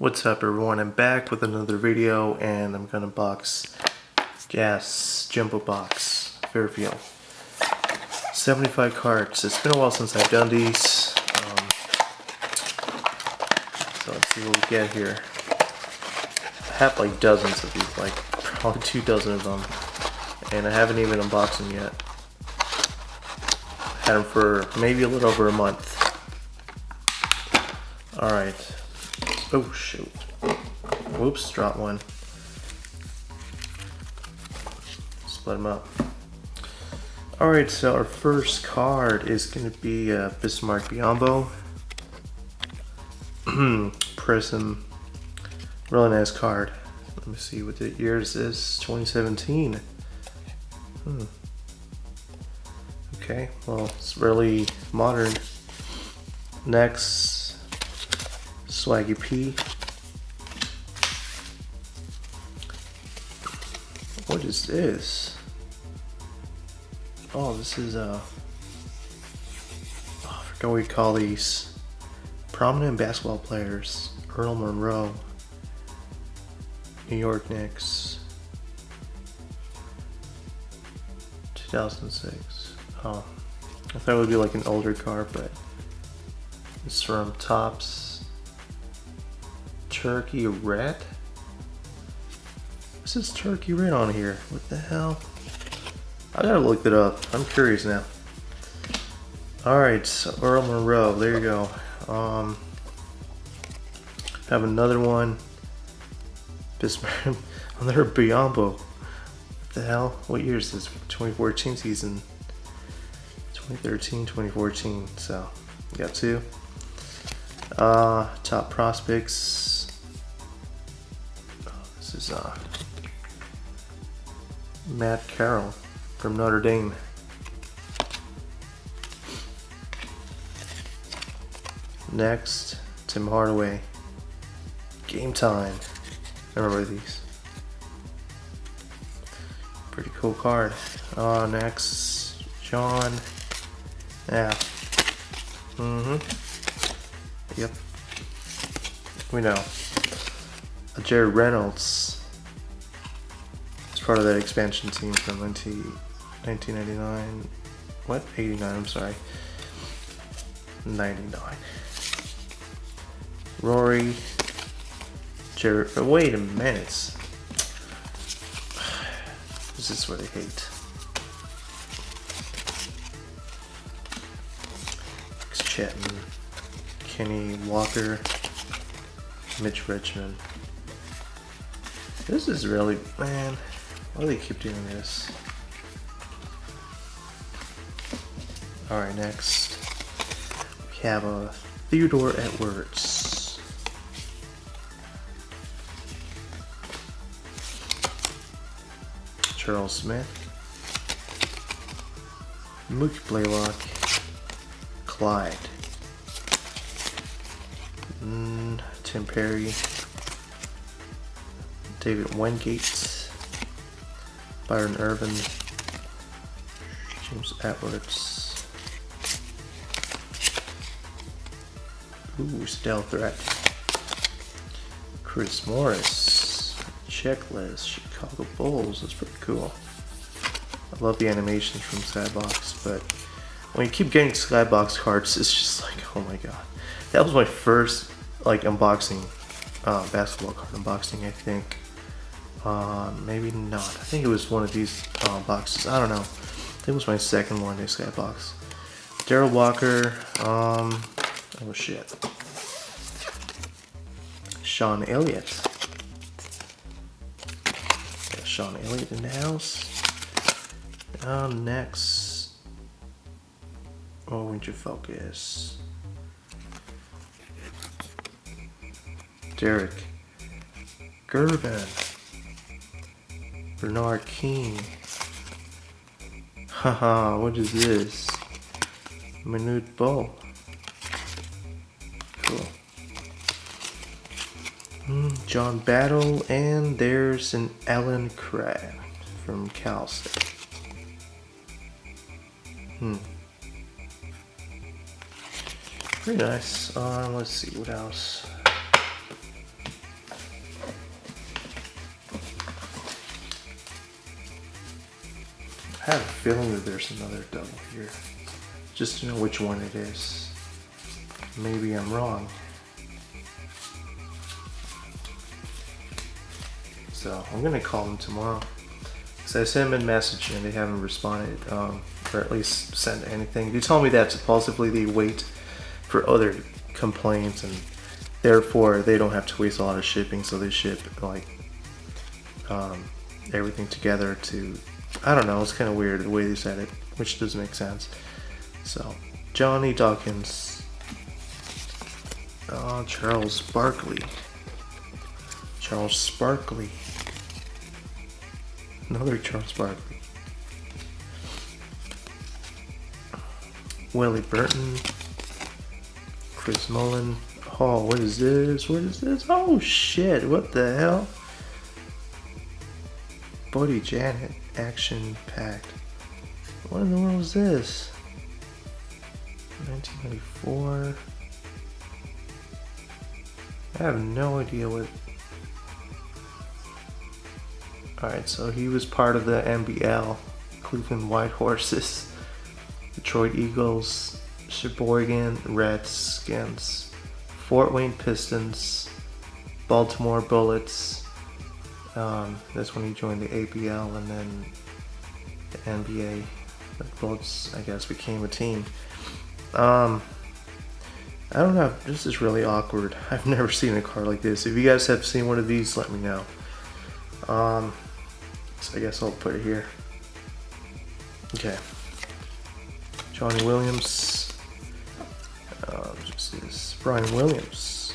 What's up everyone, I'm back with another video and I'm gonna box Jumbo Box Fairfield. 75 cards. It's been a while since I've done these. So let's see what we get here. I have like dozens of these, like probably 2 dozen of them. And I haven't even unboxed them yet. Had them for maybe a little over a month. Alright. Oh shoot. Whoops, dropped one. Split them up. Alright, so our first card is going to be Bismarck Biombo. Prism. Really nice card. Let me see what the year is this. 2017. Okay, well, it's really modern. Next, Swaggy P. What is this? Oh, this is I forgot what we call these. Prominent basketball players. Earl Monroe. New York Knicks. 2006. Oh, I thought it would be like an older card, but it's from Topps. Turkey Red? What's this Turkey Red on here? What the hell? I gotta look it up. I'm curious now. Alright, so Earl Monroe, there you go. Have another one. Bismarck, another Biombo. What the hell? What year is this? 2014 season. 2013, 2014. So, you got 2. Top prospects. Oh, this is Matt Carroll from Notre Dame. Next, Tim Hardaway. Game Time. I remember these. Pretty cool card. Next, John. Yeah. Yep. We know. Jared Reynolds. It's part of that expansion team from 1999. What? 89, I'm sorry. 99. Rory. Jared. Wait a minute. This is what I hate. Chatting. Kenny Walker. Mitch Richmond. This is really, man, why do they keep doing this? Alright, next we have a Theodore Edwards. Charles Smith. Mookie Blaylock. Clyde. Tim Perry. David Wingate. Byron Irvin. James Edwards. Ooh, Stealth Threat. Chris Morris. Checklist. Chicago Bulls. That's pretty cool. I love the animations from Skybox, but when you keep getting Skybox cards, it's just like, oh my god. That was my first like unboxing, basketball card unboxing, I think. Maybe not. I think it was one of these boxes. I don't know. I think it was my second one, this Skybox. Darryl Walker. Oh shit. Sean Elliott. Got Sean Elliott in the house. Next. Oh, wouldn't you focus? Derek Gervin. Bernard King. Haha, what is this? Minute Ball. Cool. John Battle, and there's an Alan Craft from Cal State. Pretty nice. Let's see what else. I have a feeling that there's another double here. Just to know which one it is. Maybe I'm wrong. So I'm gonna call them tomorrow. So I sent them a message and they haven't responded, or at least sent anything. They told me that supposedly they wait for other complaints and therefore they don't have to waste a lot of shipping, so they ship like everything together to, I don't know, it's kind of weird the way they said it, which doesn't make sense. So Johnny Dawkins, Charles Barkley, another Charles Barkley, Willie Burton, Chris Mullen. Oh, what is this? What is this? Oh shit, what the hell? Buddy Janet, action packed. What in the world is this? 1994. I have no idea what. Alright, so he was part of the NBL, Cleveland White Horses, Detroit Eagles, Sheboygan Redskins, Fort Wayne Pistons, Baltimore Bullets. That's when he joined the ABL, and then the NBA. The Bullets, I guess, became a team. I don't know. This is really awkward. I've never seen a card like this. If you guys have seen one of these, let me know. So I guess I'll put it here. Okay. Johnny Williams. Just this. Brian Williams.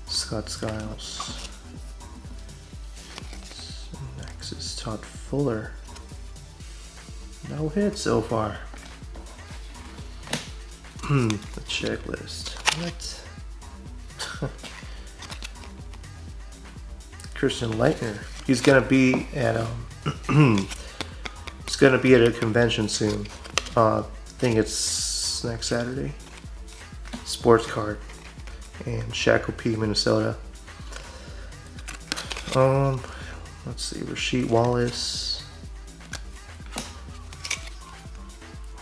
Scott Skiles. Next is Todd Fuller. No hit so far. The checklist. What? Christian Leitner. He's gonna be at he's gonna be at a convention soon. I think it's next Saturday. Sports card in Shakopee, Minnesota. Let's see, Rasheed Wallace.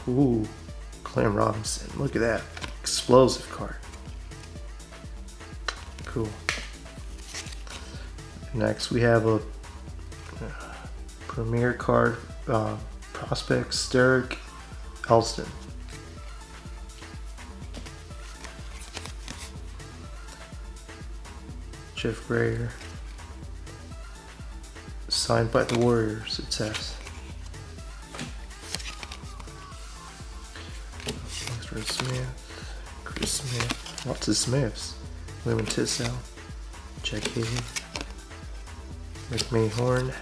Ooh, Clem Robinson. Look at that. Explosive card. Cool. Next we have a premier card, prospects, Derek Elston. Jeff Grayer. Signed by the Warriors, it says. Smith, Chris Smith, lots of Smiths. Lemon Tissell, Jack Haley, McMahon Horn,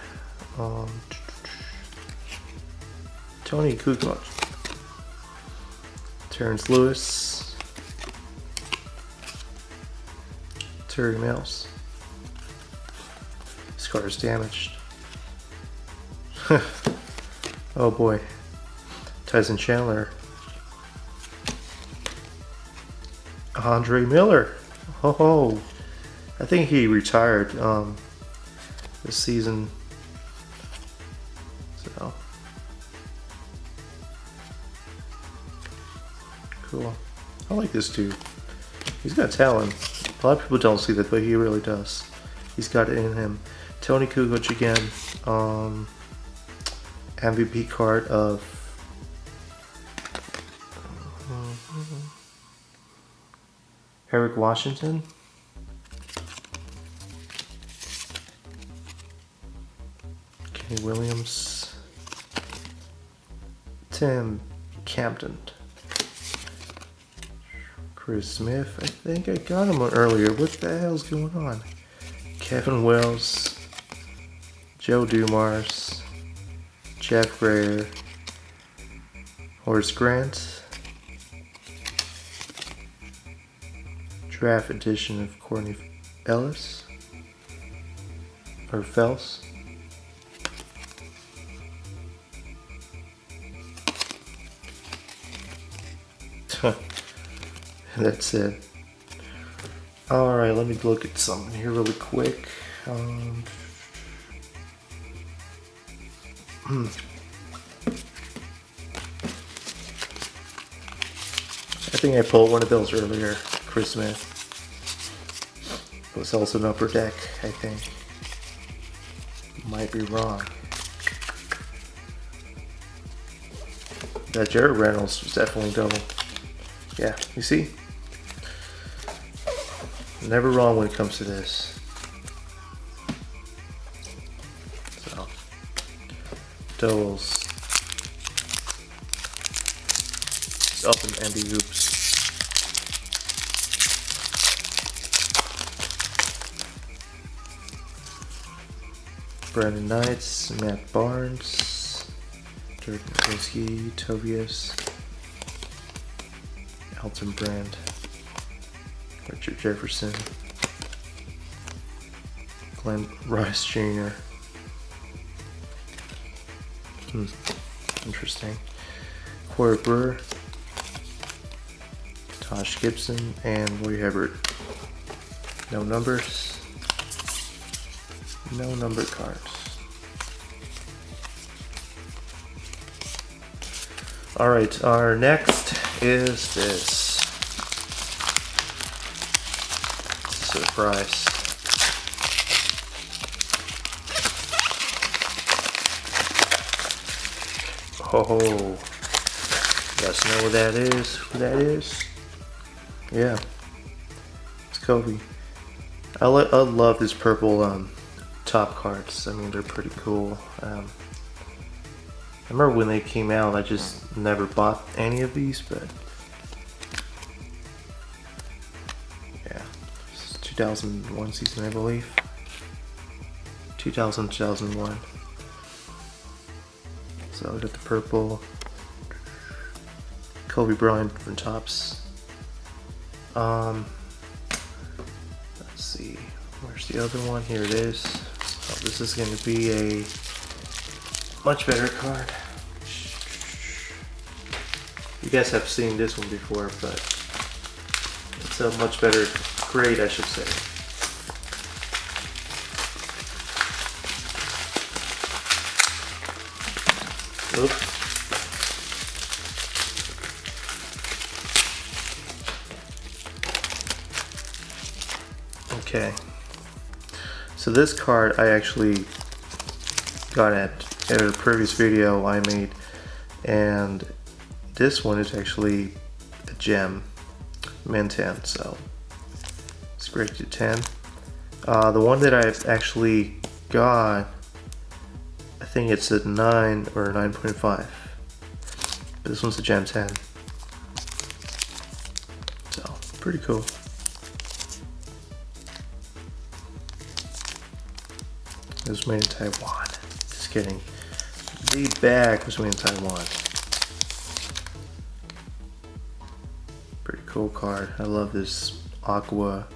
Tony Kukoc, Terrence Lewis, Terry Mills. This card is damaged. Oh boy. Tyson Chandler. Andre Miller. Oh, I think he retired this season. So cool. I like this dude. He's got talent. A lot of people don't see that, but he really does. He's got it in him. Tony Kukoc again. MVP card of Eric Washington. Kenny Williams. Tim Campton. Chris Smith. I think I got him earlier. What the hell's going on? Kevin Wells. Joe Dumars. Jeff Grayer. Horace Grant. Draft edition of Courtney Ellis or Phelps. That's it. Alright, let me look at something here really quick. I think I pulled one of those earlier, Christmas. It was also an upper deck, I think. Might be wrong. That Jared Reynolds was definitely double. Yeah, you see? Never wrong when it comes to this. So, doubles. Just up in empty hoops. Brandon Knights, Matt Barnes, Dirk Nowitzki, Tobias, Elton Brand, Richard Jefferson, Glenn Rice Jr. Interesting. Corey Brewer, Tosh Gibson, and Roy Hibbert. No numbers. No numbered cards. Alright, our next is this. Surprise. Oh, you guys know what that is? Who that is? Yeah, it's Kobe. I love this purple top cards. I mean, they're pretty cool. I remember when they came out, I just never bought any of these, but yeah, it's 2001 season, I believe. 2001. So we got the purple Kobe Bryant from tops. Let's see, where's the other one? Here it is. So this is going to be a much better card. You guys have seen this one before, but it's a much better grade, I should say. Oops. Okay. So this card I actually got at a previous video I made, and this one is actually a gem, Min 10, so it's graded to 10. The one that I've actually got, I think it's a 9 or a 9.5. This one's a gem 10. So, pretty cool. It was made in Taiwan. Just kidding. The bag was made in Taiwan. Pretty cool card. I love this aqua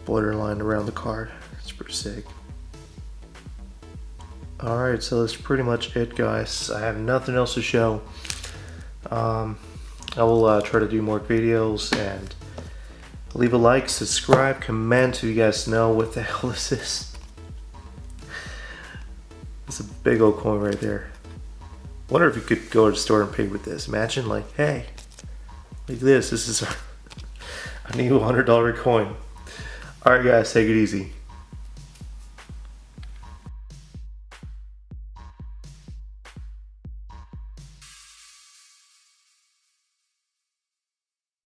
borderline around the card. It's pretty sick. Alright, so that's pretty much it, guys. I have nothing else to show. I will try to do more videos, and leave a like, subscribe, comment so you guys know what the hell this is. It's a big old coin right there. Wonder if you could go to the store and pay with this. Imagine, like, hey, like this is a new $100 coin. Alright guys, take it easy.